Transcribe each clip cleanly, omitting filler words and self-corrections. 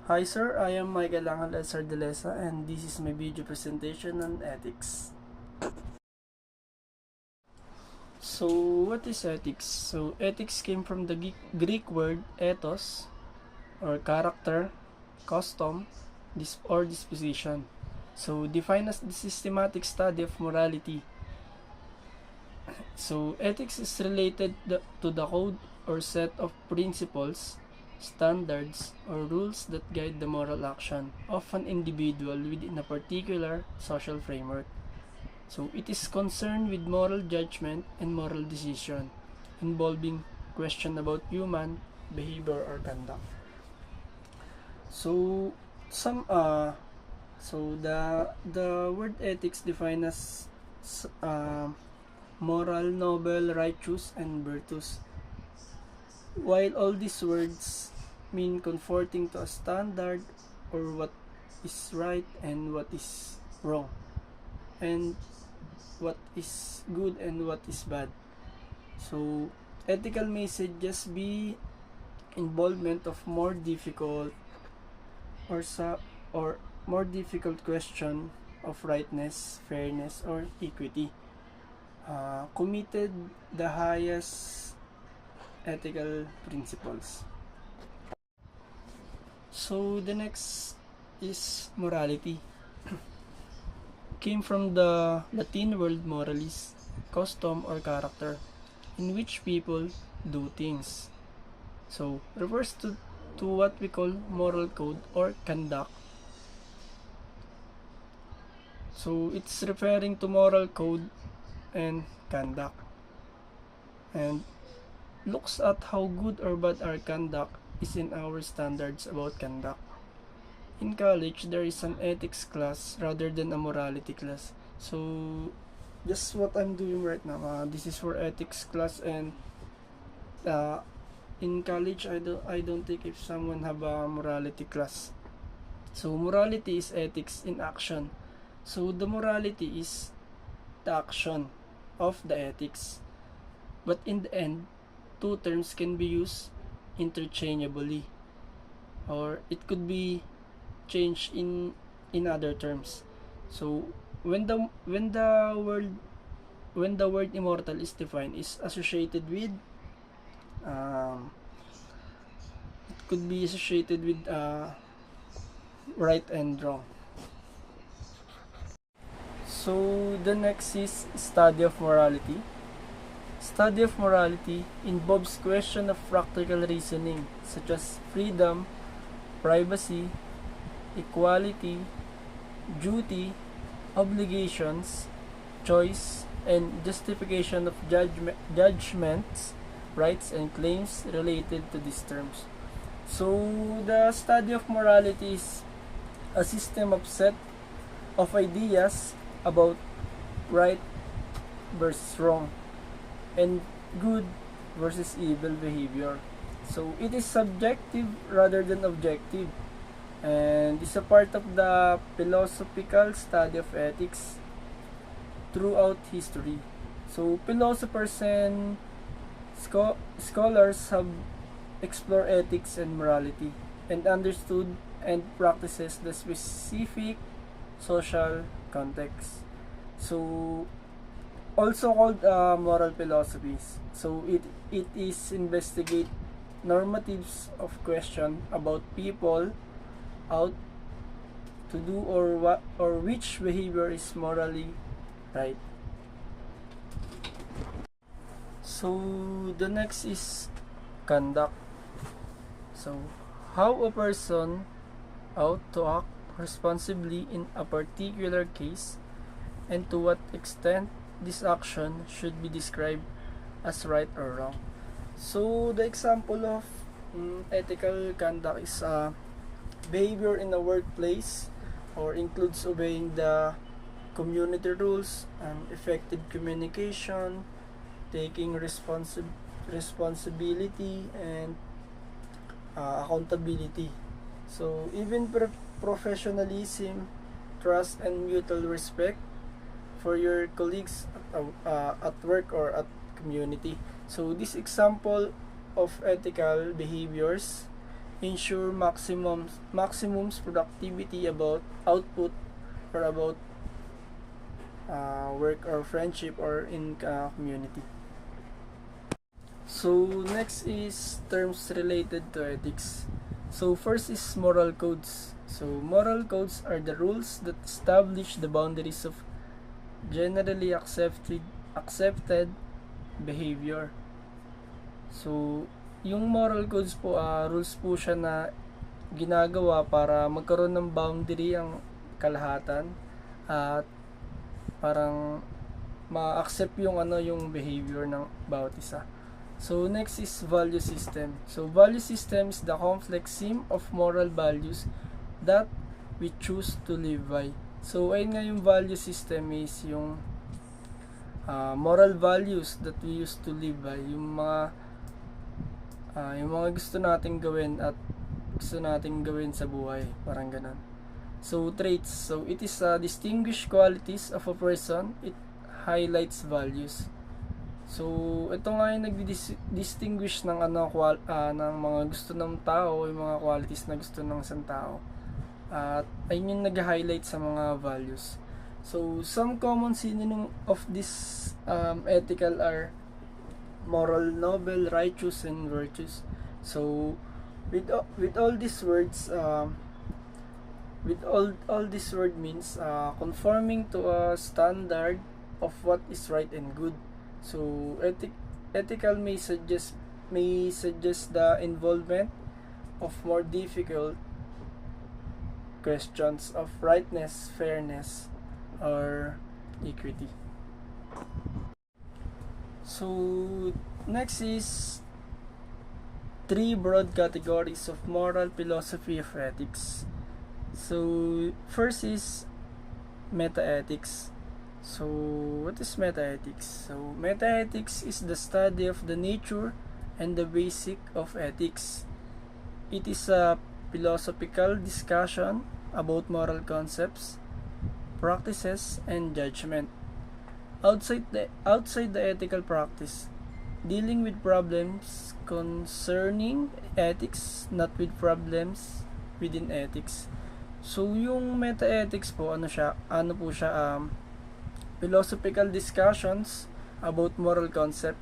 Hi sir, I am Michael Angel Sardilesa and this is my video presentation on ethics. So what is ethics? So ethics came from the Greek word ethos or character, custom, or disposition. So defined as the systematic study of morality. So ethics is related to the code or set of principles, standards, or rules that guide the moral action of an individual within a particular social framework. So it is concerned with moral judgment and moral decision involving question about human behavior or conduct. So some so the word ethics defined as uh, moral, noble, righteous, and virtuous. While all these words mean conforming to a standard or what is right and what is wrong, and what is good and what is bad. So, ethical may just be involvement of more difficult or more difficult question of rightness, fairness, or equity. Committed the highest ethical principles. So the next is morality. Came from the Latin word moralis, custom or character, in which people do things. So refers to what we call moral code or conduct. So it's referring to moral code and conduct, and looks at how good or bad our conduct is in our standards about conduct. In college, there is an ethics class rather than a morality class. So, just what I'm doing right now. This is for ethics class, and uh, in college, I don't think if someone have a morality class. So, morality is ethics in action. So, the morality is the action of the ethics. But in the end, two terms can be used interchangeably, or it could be changed in other terms. So when the word immortal is defined, is associated with it could be associated with right and wrong. So the next is study of morality. Study of morality involves question of practical reasoning such as freedom, privacy, equality, duty, obligations, choice, and justification of judgments, rights, and claims related to these terms. So, the study of morality is a system of set of ideas about right versus wrong and good versus evil behavior. So, it is subjective rather than objective, and is a part of the philosophical study of ethics throughout history. So philosophers and scholars have explored ethics and morality and understood and practices the specific social context. So also called moral philosophies. So it is investigate normatives of question about people out to do or what or which behavior is morally right. So the next is conduct. So how a person ought to act responsibly in a particular case, and to what extent this action should be described as right or wrong. So the example of ethical conduct is behavior in a workplace, or includes obeying the community rules, effective communication, taking responsibility, and accountability. So even professionalism, trust, and mutual respect for your colleagues at work or at community. So this example of ethical behaviors ensure maximums productivity about output or about work or friendship or in community. So next is terms related to ethics. So first is moral codes. So moral codes are the rules that establish the boundaries of generally accepted behavior. So yung moral codes po, rules po siya na ginagawa para magkaroon ng boundary ang kalahatan at parang ma-accept yung yung behavior ng bawat isa. So next is value system. So value system is the complex scheme of moral values that we choose to live by. So ayun nga yung value system is yung moral values that we used to live by, yung mga gusto nating gawin at gusto nating gawin sa buhay, parang ganun. So traits, so it is distinguished qualities of a person. It highlights values. So ito nga yung nagdi-distinguish ng ng mga gusto ng tao, yung mga qualities na gusto ng isang tao. At ayun yung nag-highlight sa mga values. So some common synonym of this ethical are moral, noble, righteous, and virtuous. So with all these words, with all this word means conforming to a standard of what is right and good. So ethical may suggest the involvement of more difficult questions of rightness, fairness, or equity. So next is 3 broad categories of moral philosophy of ethics. So first is metaethics. So what is metaethics? So metaethics is the study of the nature and the basic of ethics. It is a philosophical discussion about moral concepts, practices, and judgment. Outside the ethical practice, dealing with problems concerning ethics, not with problems within ethics. So yung metaethics po, ano po siya, philosophical discussions about moral concept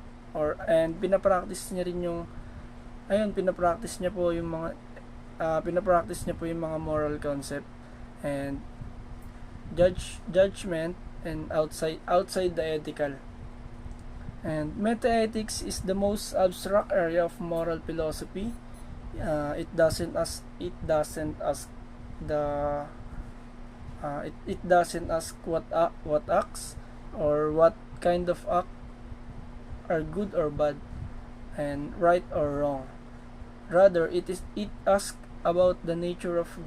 and pinapractice niya rin yung pinapractice niya po yung mga moral concept and judgment and outside the ethical. And metaethics is the most abstract area of moral philosophy. It doesn't ask what acts or what kind of act are good or bad and right or wrong. Rather, it asks about the nature of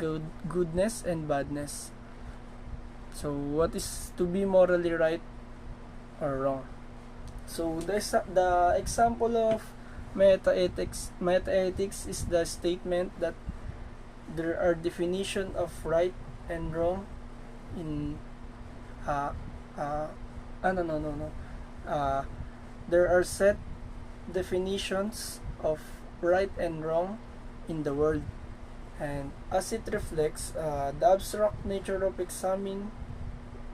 goodness and badness. So what is to be morally right or wrong? So the example of metaethics is the statement that there are definition of right and wrong in there are set definitions of right and wrong in the world, and as it reflects the abstract nature of examining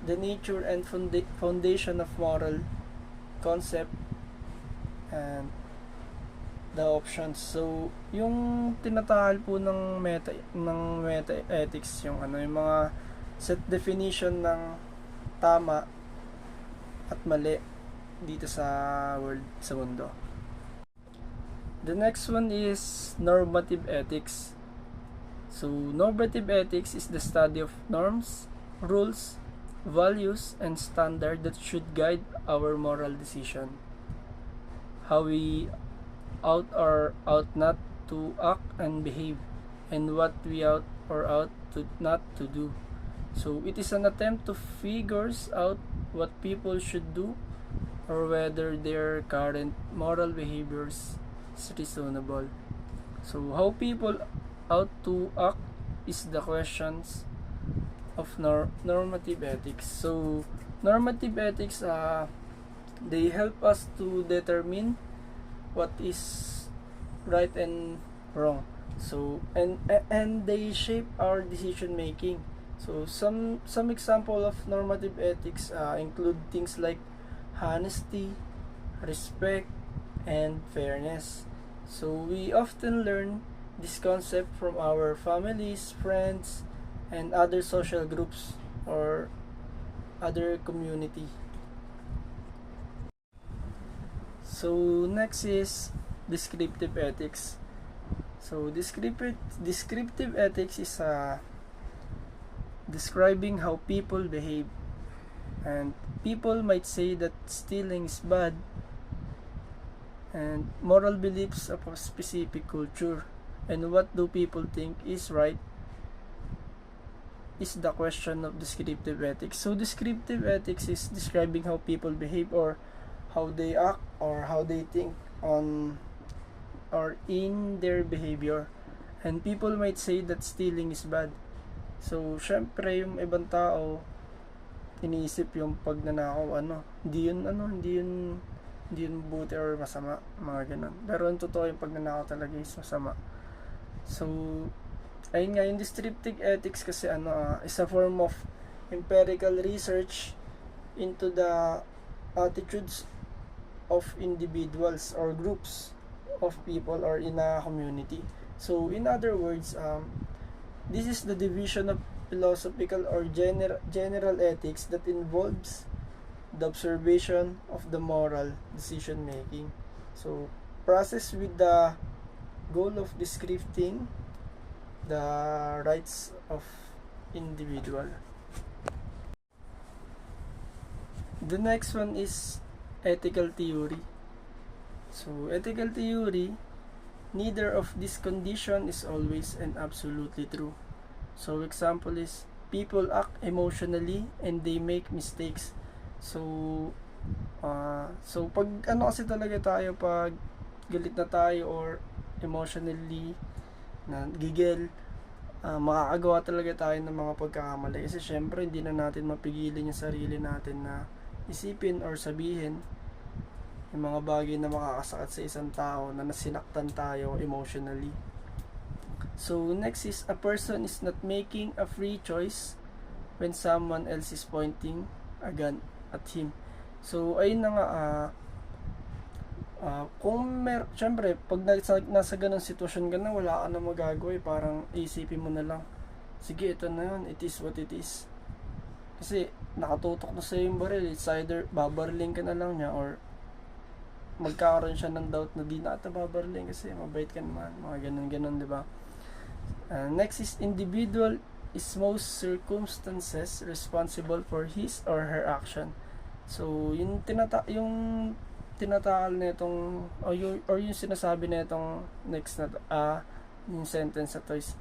the nature and foundation of moral concept and the options. So yung tinatahal po ng metaethics yung mga set definition ng tama at mali dito sa mundo. The next one is normative ethics. So normative ethics is the study of norms, rules, values, and standards that should guide our moral decision. How we ought or ought not to act and behave, and what we ought or ought to not to do. So it is an attempt to figure out what people should do or whether their current moral behaviors is reasonable. So how people ought to act is the questions of normative ethics. So normative ethics they help us to determine what is right and wrong. So and they shape our decision making. So some example of normative ethics include things like honesty, respect, and fairness. So we often learn this concept from our families, friends, and other social groups or other community. So next is descriptive ethics. So descriptive ethics is describing how people behave, and people might say that stealing is bad, and moral beliefs of a specific culture, and what do people think is right is the question of descriptive ethics. So descriptive ethics is describing how people behave or how they act or how they think on or in their behavior. And people might say that stealing is bad. So syempre yung ibang tao iniisip yung pagnanakaw hindi yun buti or masama, mga ganun. Pero ang totoo yung pagnanakaw talaga is masama. So ayun nga, yung descriptive ethics kasi is a form of empirical research into the attitudes of individuals or groups of people or in a community. So in other words, this is the division of philosophical or general ethics that involves the observation of the moral decision making. So process with the goal of describing the rights of individual. The next one is ethical theory. So ethical theory, neither of this condition is always and absolutely true. So example is people act emotionally and they make mistakes. So pag kasi talaga tayo pag galit na tayo or emotionally na gigil, makakagawa talaga tayo ng mga pagkakamali kasi syempre hindi na natin mapigilan yung sarili natin na isipin or sabihin yung mga bagay na makakasakit sa isang tao na nasinaktan tayo emotionally. So next is a person is not making a free choice when someone else is pointing a gun at him. So ayun na nga, syempre pag nasa ganung sitwasyon ka na, wala ka na magagawa, parang isipin mo na lang, sige ito na yun, it is what it is. Kasi nakatutok na sa yung baril, it's either babariling ka na lang niya or magkakaroon siya ng doubt na di na ata babariling kasi mabait ka naman, mga ganun, di ba? Next is individual is most circumstances responsible for his or her action. So yung tinatakal na itong or yung sinasabi na itong next na yung sentence na to is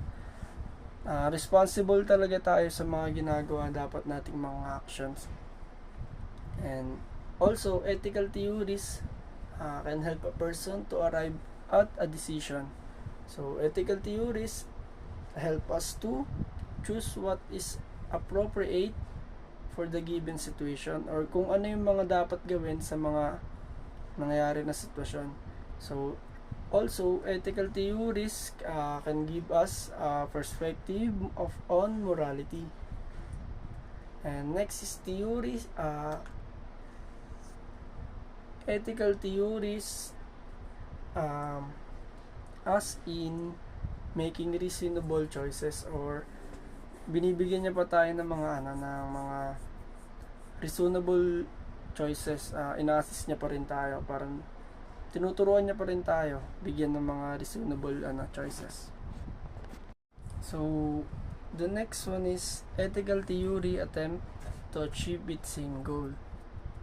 responsible talaga tayo sa mga ginagawa dapat nating mga actions. And also ethical theories can help a person to arrive at a decision. So ethical theories help us to choose what is appropriate for the given situation or kung ano yung mga dapat gawin sa mga nangyayari na sitwasyon. So also ethical theories can give us a perspective on morality. And next is theories, ethical theories as in making reasonable choices or binibigyan niya pa tayo ng mga ng mga reasonable choices, ina-assist niya pa rin tayo, parang tinuturuan niya pa rin tayo bigyan ng mga reasonable choices. So the next one is ethical theory attempt to achieve its same goal.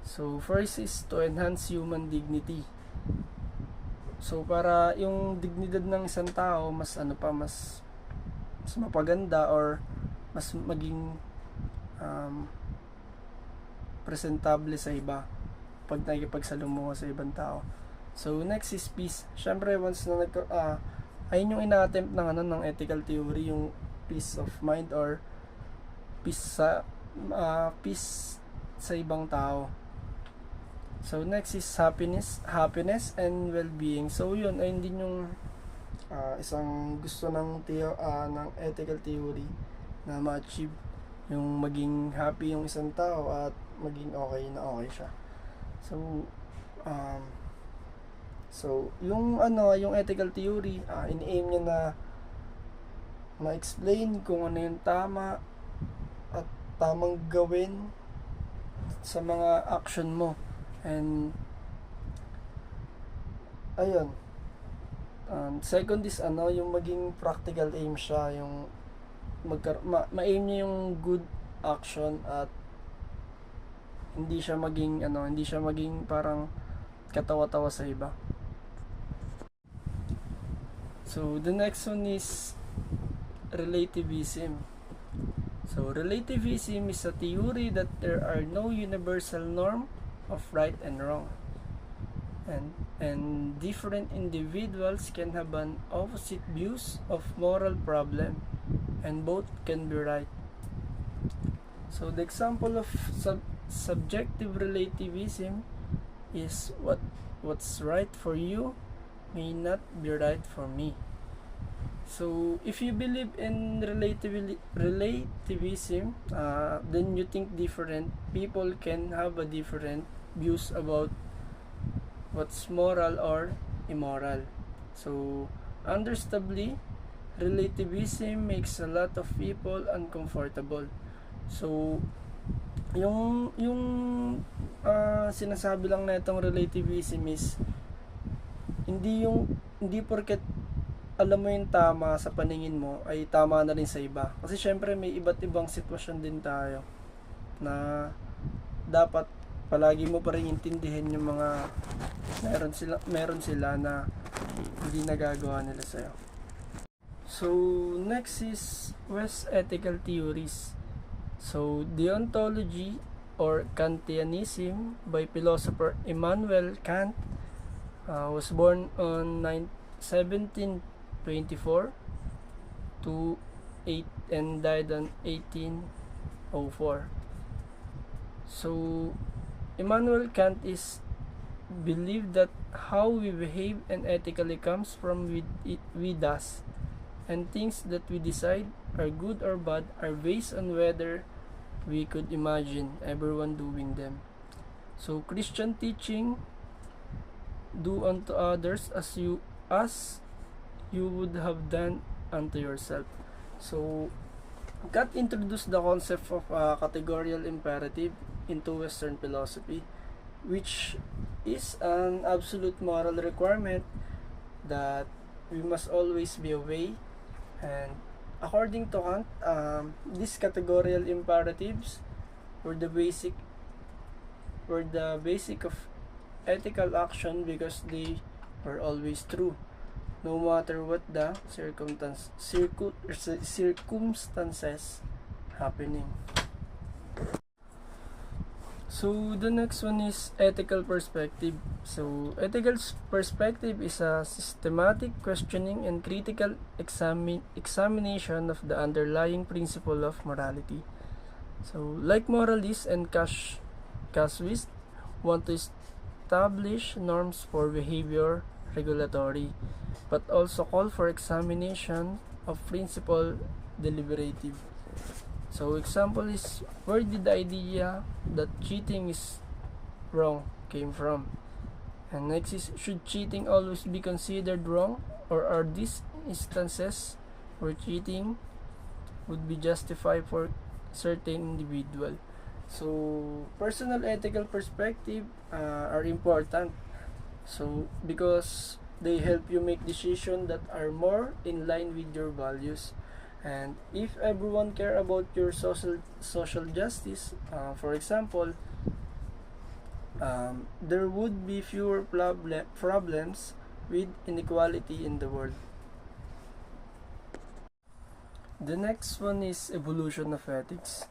So first is to enhance human dignity. So para yung dignidad ng isang tao mas mas mapaganda or mas maging presentable sa iba pag nakikipagsalumuha sa ibang tao. So next is peace. Syempre once na ayun yung ina-attempt ng ethical theory, yung peace of mind or peace sa ibang tao. So next is happiness and well-being. So yun ayun din yung isang gusto ng ethical theory na ma-achieve yung maging happy yung isang tao at maging okay siya. So um, yung ethical theory, ini-aim niya na ma-explain kung ano yung tama at tamang gawin sa mga action mo. And ayun, second is yung maging practical aim siya, yung ma-aim niya yung good action at hindi siya maging parang katawa-tawa sa iba. So the next one is relativism. So relativism is a theory that there are no universal norm of right and wrong, and different individuals can have an opposite views of moral problem, and both can be right. So the example of subjective relativism is what's right for you may not be right for me. So if you believe in relativism, then you think different people can have a different views about what's moral or immoral. So understandably, relativism makes a lot of people uncomfortable. So yung sinasabi lang na itong relativism is hindi porket alam mo yung tama sa paningin mo ay tama na rin sa iba. Kasi syempre may iba't ibang sitwasyon din tayo na dapat palagi mo pa rin intindihin yung mga meron sila na hindi nagagawa nila sa'yo. So next is West ethical theories. So deontology or Kantianism by philosopher Immanuel Kant was born on 1724 to 8 and died on 1804. So Immanuel Kant is believed that how we behave and ethically comes from with us, and things that we decide are good or bad are based on whether we could imagine everyone doing them. So Christian teaching, do unto others as you would have done unto yourself. So Kant introduced the concept of categorical imperative into Western philosophy, which is an absolute moral requirement that we must always be aware. And according to Kant, these categorical imperatives were the basic of ethical action because they were always true, no matter what the circumstances happening. So the next one is ethical perspective. So ethical perspective is a systematic questioning and critical examination of the underlying principle of morality. So like moralists and casuists want to establish norms for behavior regulatory, but also call for examination of principle deliberative. So example is, where did the idea that cheating is wrong came from? And next is, should cheating always be considered wrong, or are these instances where cheating would be justified for certain individual? So personal ethical perspective are important. So because they help you make decisions that are more in line with your values. And if everyone care about your social justice, for example, there would be fewer problems with inequality in the world. The next one is evolution of ethics.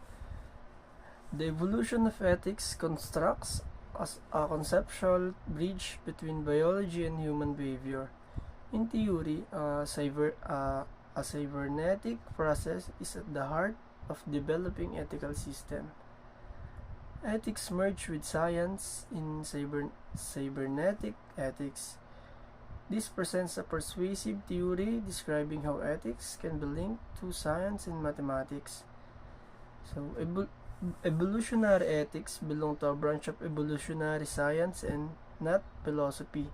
The evolution of ethics constructs as a conceptual bridge between biology and human behavior. In theory, a cybernetic process is at the heart of developing ethical system. Ethics merge with science in cybernetic ethics. This presents a persuasive theory describing how ethics can be linked to science and mathematics. So, evolutionary ethics belong to a branch of evolutionary science and not philosophy.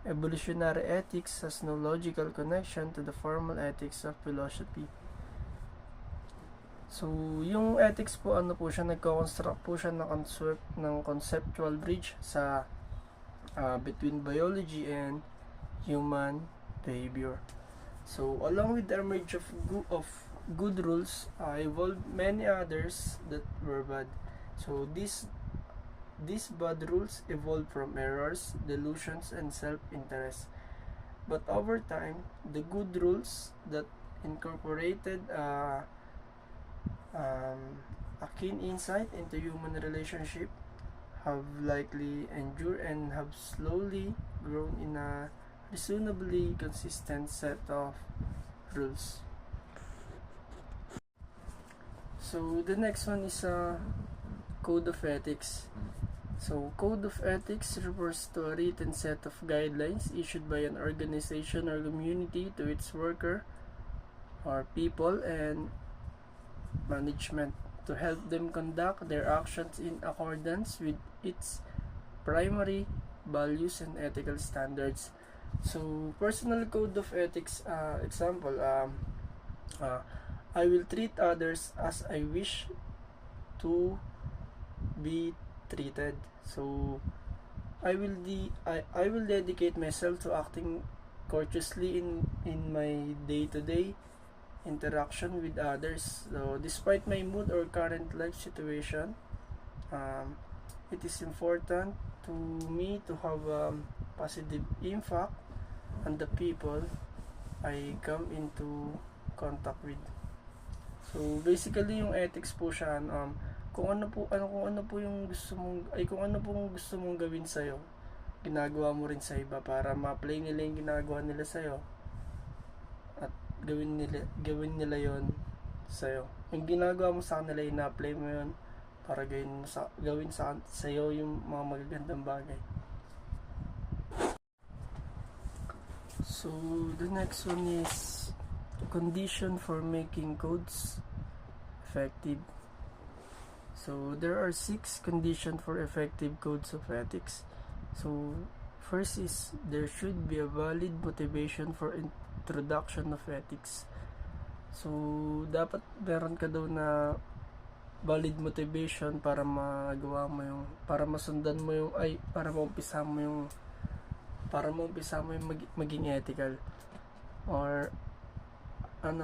Evolutionary ethics has no logical connection to the formal ethics of philosophy. So, yung ethics po, ano po siya, nagko-construct po siya ng conceptual bridge sa between biology and human behavior. So, along with the emergence of good rules, evolved many others that were bad. So, these bad rules evolved from errors, delusions, and self-interest. But over time, the good rules that incorporated a keen insight into human relationship have likely endured and have slowly grown in a reasonably consistent set of rules. So the next one is a code of ethics. So code of ethics refers to a written set of guidelines issued by an organization or community to its worker or people and management to help them conduct their actions in accordance with its primary values and ethical standards. So, personal code of ethics, example, I will treat others as I wish to be treated. So, I will dedicate myself to acting courteously in my day-to-day interaction with others. So, despite my mood or current life situation, it is important to me to have positive impact on the people I come into contact with. So, basically yung ethics po siya, kung ano po yung gusto mong gawin sa iyo, ginagawa mo rin sa iba para ma-apply nila yung ginagawa nila sa iyo at gawin nila yon sa iyo. Yung ginagawa mo sa kanila, ina-apply mo yon para gawin sa iyo yung mga magagandang bagay. So, the next one is condition for making codes effective. So, there are 6 conditions for effective codes of ethics. So, first is there should be a valid motivation for introduction of ethics. So, dapat meron ka daw na valid motivation para magawa mo yung, para masundan mo yung, para maumpisa mo yung maging ethical, or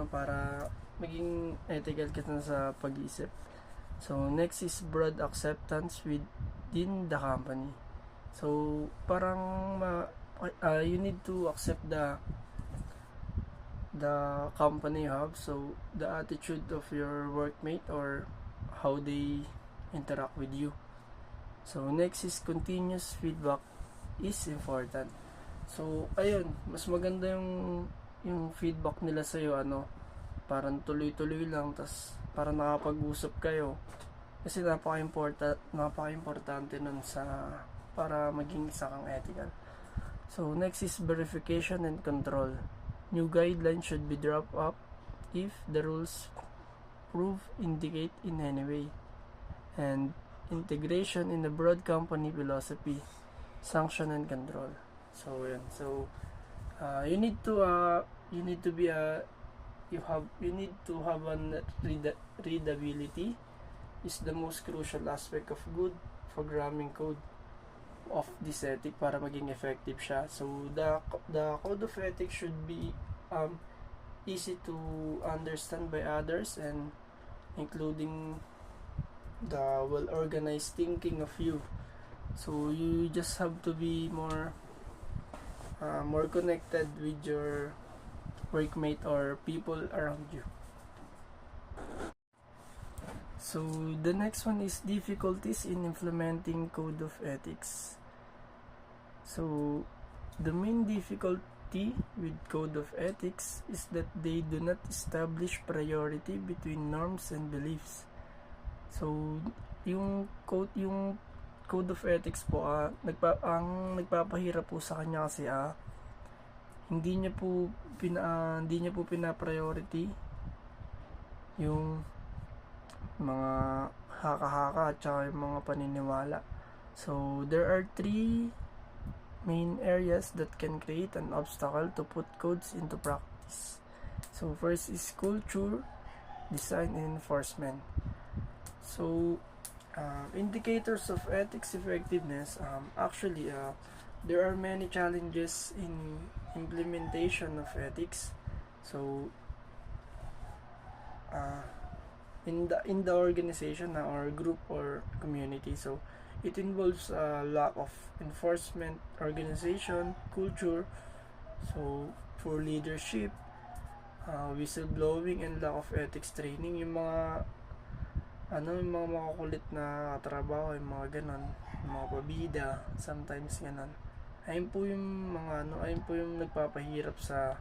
para maging ethical ka sa pag-iisip. So, next is broad acceptance within the company. So, parang you need to accept the company you have, so the attitude of your workmate or how they interact with you. So, next is continuous feedback is important. So, ayun, mas maganda yung feedback nila sa iyo, parang tuloy-tuloy lang, tas para nakapag-usap kayo, kasi napaka-importante nun para maging isa kang ethical. So, next is verification and control. New guidelines should be dropped up if the rules prove indicate in any way. And integration in the broad company philosophy, sanction and control. So, yun. So, you need to have an readability is the most crucial aspect of good programming code of this ethic para maging effective siya. So, the code of ethics should be easy to understand by others, and including the well-organized thinking of you. So, you just have to be more connected with your workmate or people around you. So, the next one is difficulties in implementing code of ethics. So, the main difficulty with code of ethics is that they do not establish priority between norms and beliefs. So, yung code of ethics po, ang nagpapahirap po sa kanya kasi hindi niya po pina-priority yung mga haka-haka at saka yung mga paniniwala. So there are three main areas that can create an obstacle to put codes into practice. So first is culture, design, and enforcement. So indicators of ethics effectiveness, there are many challenges in implementation of ethics. So in the organization or group or community, so it involves a lack of enforcement, organization, culture, so poor leadership, whistleblowing, and lack of ethics training. Yung mga makukulit na trabaho, yung mga ganon, yung mga pabida, sometimes ganon. Ayun po yung nagpapahirap sa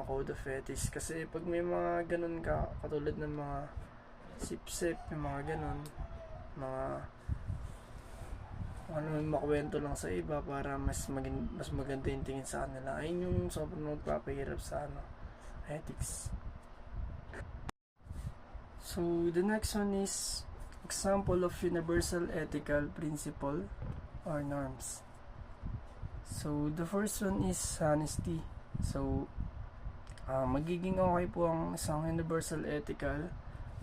code of ethics. Kasi pag may mga ganon ka, katulad ng mga sip-sip, yung mga ganon, mga makwento lang sa iba para mas maganda yung tingin sa kanila, ayun yung sobrang magpapahirap sa ethics. So the next one is example of universal ethical principle or norms. So the first one is honesty. So magiging okay po ang isang universal ethical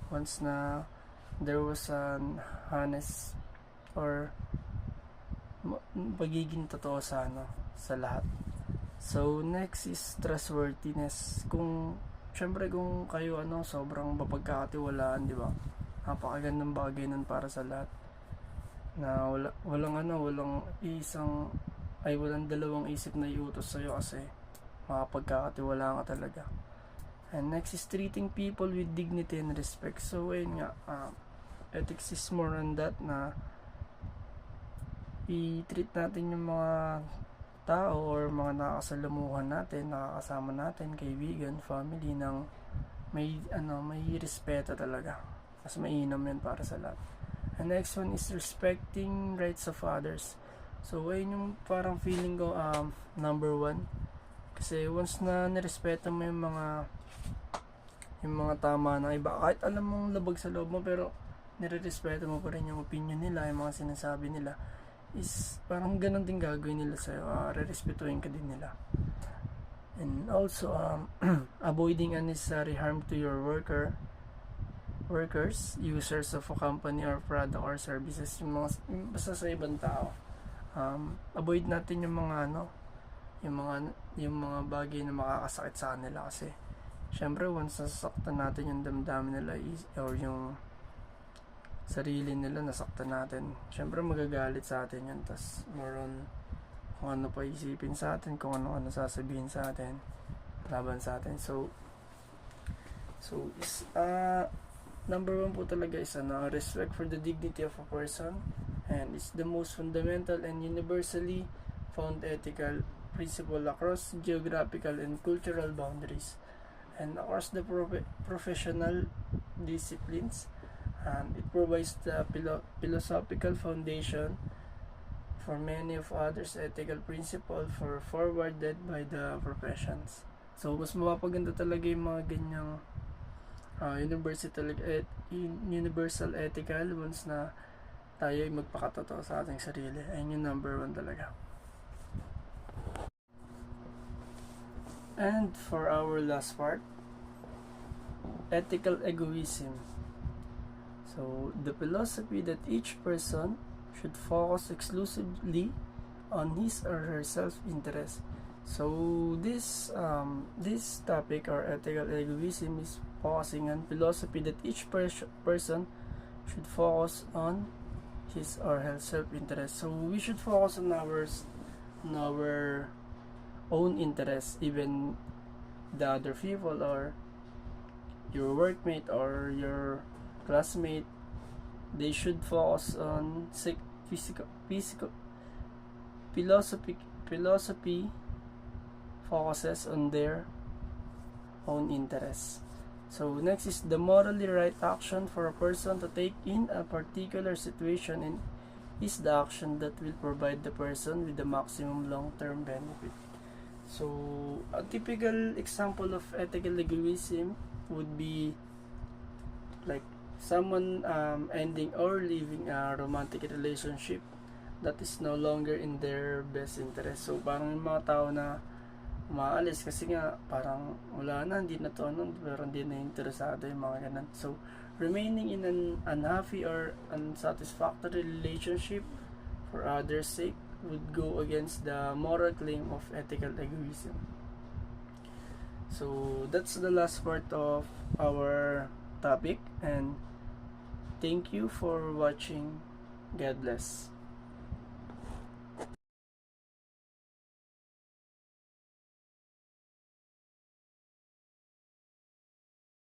once na there was an honest or pagiging totoo sa lahat. So next is trustworthiness. Kung kayo sobrang mapagkakatiwalaan, di ba? Napakagandang bagay nun para sa lahat. Na walang dalawang isip na iutos sa'yo kasi makapagkakatiwalaan ka talaga. And next is treating people with dignity and respect. So ayun nga, ethics is more on that, na i-treat natin yung mga tao or mga nakakasalamuhan natin, nakakasama natin, kaibigan, family, ng may respeto talaga. Mas mainam yan para sa lahat. And next one is respecting rights of others. So ayun yung parang feeling ko number one. Kasi once na nirespeto mo yung mga tama ng iba, kahit alam mong labag sa loob mo, pero nirerespeto mo pa rin yung opinion nila, yung mga sinasabi nila, is parang ganun din gagawin nila sa'yo, re-respetuhin ka din nila. And also avoiding unnecessary harm to your workers, users of a company or product or services, yung basta sa ibang tao. Avoid natin yung mga bagay na makakasakit sa kanila, kasi syempre once nasasaktan natin yung damdamin nila or yung sarili nila, nasaktan natin, syempre magagalit sa atin yun. Tas more on kung ano pa isipin sa atin, kung ano sasabihin sa atin, laban sa atin. So is number one po talaga is respect for the dignity of a person, and it's the most fundamental and universally found ethical principle across geographical and cultural boundaries and across the professional disciplines. And it provides the philosophical foundation for many of others ethical principles forwarded by the professions. So mas mapapaganda talaga yung mga ganyang universal ethical once na tayo ay magpakatotoo sa ating sarili. Ayun yung number one talaga. And for our last part, ethical egoism. So the philosophy that each person should focus exclusively on his or her self-interest. So this topic, or ethical egoism, is focusing on philosophy that each person should focus on his or her self-interest. So we should focus on our own interests, even the other people or your workmate or your classmate, they should focus on philosophy focuses on their own interests. So next is the morally right action for a person to take in a particular situation, and is the action that will provide the person with the maximum long-term benefit. So, a typical example of ethical egoism would be like someone ending or leaving a romantic relationship that is no longer in their best interest. So, parang yung mga tao na umaalis kasi nga parang wala na, hindi na to ano, pero hindi na interesado yung mga ganun. So, remaining in an unhappy or unsatisfactory relationship for others' sake would go against the moral claim of ethical egoism. So that's the last part of our topic, and thank you for watching. God bless.